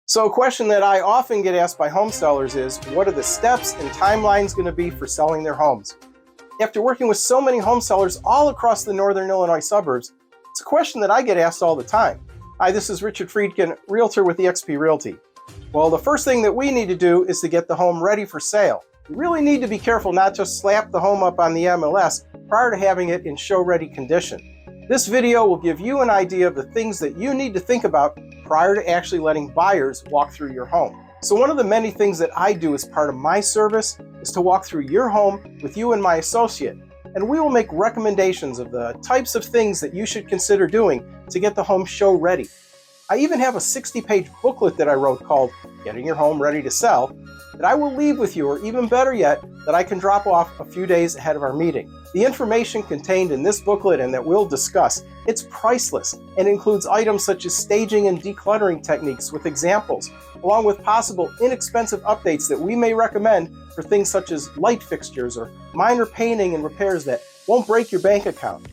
So a question that I often get asked by home sellers is, what are the steps and timelines going to be for selling their homes? After working with so many home sellers all across the Northern Illinois suburbs, it's a question that I get asked all the time. Hi, this is Richard Freedkin, Realtor with eXp Realty. Well, the first thing that we need to do is to get the home ready for sale. You really need to be careful not to slap the home up on the MLS prior to having it in show-ready condition. This video will give you an idea of the things that you need to think about prior to actually letting buyers walk through your home. So one of the many things that I do as part of my service is to walk through your home with you and my associate, and we will make recommendations of the types of things that you should consider doing to get the home show ready. I even have a 60-page booklet that I wrote called Getting Your Home Ready to Sell that I will leave with you, or even better yet, that I can drop off a few days ahead of our meeting. The information contained in this booklet and that we'll discuss, it's priceless and includes items such as staging and decluttering techniques with examples, along with possible inexpensive updates that we may recommend for things such as light fixtures or minor painting and repairs that won't break your bank account.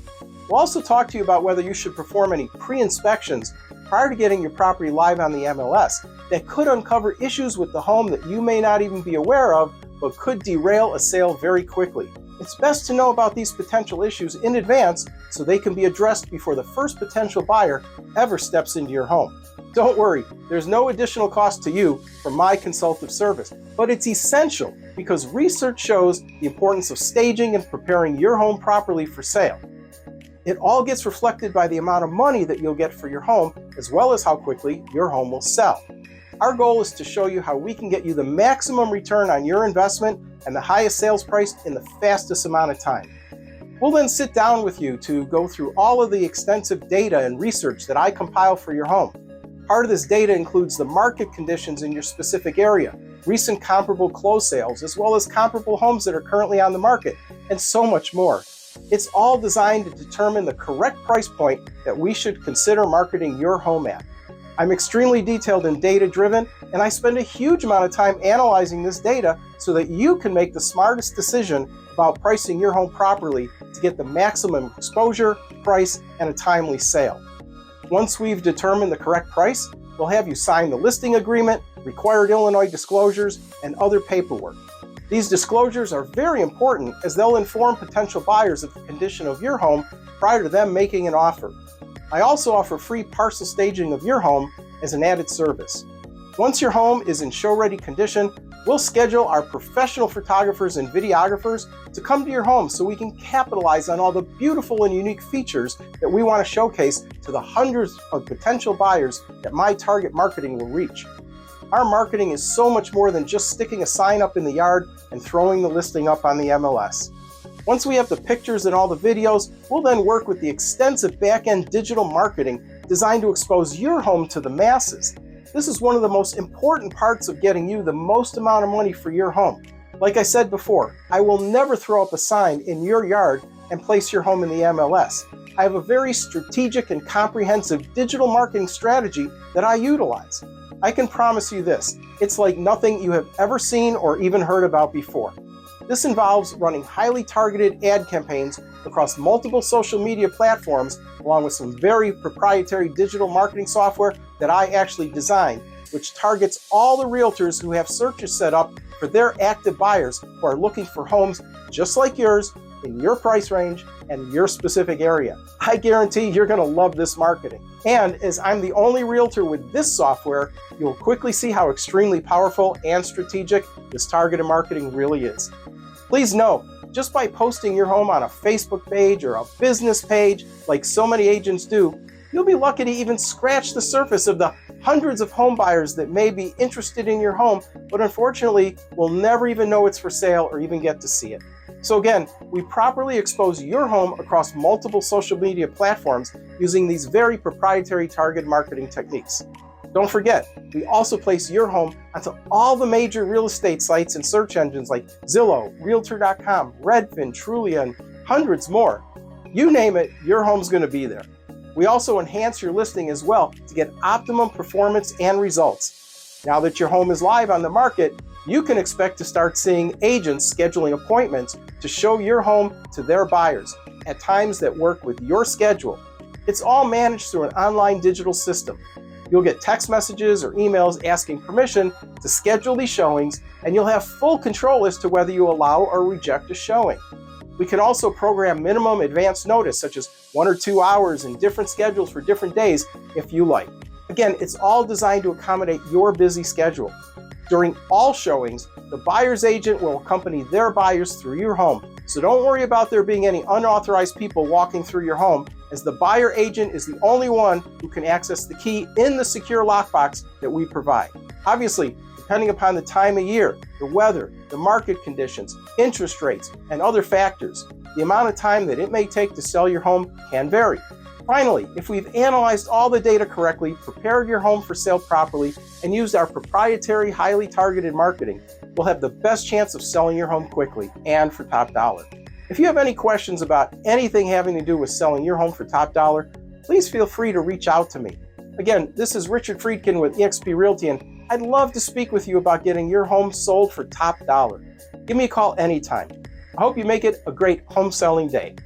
We'll also talk to you about whether you should perform any pre-inspections prior to getting your property live on the MLS that could uncover issues with the home that you may not even be aware of, but could derail a sale very quickly. It's best to know about these potential issues in advance so they can be addressed before the first potential buyer ever steps into your home. Don't worry, there's no additional cost to you for my consultative service, but it's essential because research shows the importance of staging and preparing your home properly for sale. It all gets reflected by the amount of money that you'll get for your home, as well as how quickly your home will sell. Our goal is to show you how we can get you the maximum return on your investment and the highest sales price in the fastest amount of time. We'll then sit down with you to go through all of the extensive data and research that I compile for your home. Part of this data includes the market conditions in your specific area, recent comparable closed sales, as well as comparable homes that are currently on the market, and so much more. It's all designed to determine the correct price point that we should consider marketing your home at. I'm extremely detailed and data-driven, and I spend a huge amount of time analyzing this data so that you can make the smartest decision about pricing your home properly to get the maximum exposure, price, and a timely sale. Once we've determined the correct price, we'll have you sign the listing agreement, required Illinois disclosures, and other paperwork. These disclosures are very important as they'll inform potential buyers of the condition of your home prior to them making an offer. I also offer free parcel staging of your home as an added service. Once your home is in show-ready condition, we'll schedule our professional photographers and videographers to come to your home so we can capitalize on all the beautiful and unique features that we want to showcase to the hundreds of potential buyers that my target marketing will reach. Our marketing is so much more than just sticking a sign up in the yard and throwing the listing up on the MLS. Once we have the pictures and all the videos, we'll then work with the extensive back-end digital marketing designed to expose your home to the masses. This is one of the most important parts of getting you the most amount of money for your home. Like I said before, I will never throw up a sign in your yard and place your home in the MLS. I have a very strategic and comprehensive digital marketing strategy that I utilize. I can promise you this, it's like nothing you have ever seen or even heard about before. This involves running highly targeted ad campaigns across multiple social media platforms, along with some very proprietary digital marketing software that I actually designed, which targets all the realtors who have searches set up for their active buyers who are looking for homes just like yours, in your price range and your specific area. I guarantee you're going to love this marketing. And as I'm the only realtor with this software, you'll quickly see how extremely powerful and strategic this targeted marketing really is. Please know, just by posting your home on a Facebook page or a business page, like so many agents do, you'll be lucky to even scratch the surface of the hundreds of home buyers that may be interested in your home, but unfortunately will never even know it's for sale or even get to see it. So again, we properly expose your home across multiple social media platforms using these very proprietary target marketing techniques. Don't forget, we also place your home onto all the major real estate sites and search engines like Zillow, Realtor.com, Redfin, Trulia, and hundreds more. You name it, your home's going to be there. We also enhance your listing as well to get optimum performance and results. Now that your home is live on the market, you can expect to start seeing agents scheduling appointments to show your home to their buyers at times that work with your schedule. It's all managed through an online digital system. You'll get text messages or emails asking permission to schedule these showings, and you'll have full control as to whether you allow or reject a showing. We can also program minimum advance notice, such as 1 or 2 hours and different schedules for different days if you like. Again, it's all designed to accommodate your busy schedule. During all showings, the buyer's agent will accompany their buyers through your home. So don't worry about there being any unauthorized people walking through your home, as the buyer agent is the only one who can access the key in the secure lockbox that we provide. Obviously, depending upon the time of year, the weather, the market conditions, interest rates, and other factors, the amount of time that it may take to sell your home can vary. Finally, if we've analyzed all the data correctly, prepared your home for sale properly, and used our proprietary, highly targeted marketing, we'll have the best chance of selling your home quickly and for top dollar. If you have any questions about anything having to do with selling your home for top dollar, please feel free to reach out to me. Again, this is Richard Freedkin with eXp Realty, and I'd love to speak with you about getting your home sold for top dollar. Give me a call anytime. I hope you make it a great home selling day.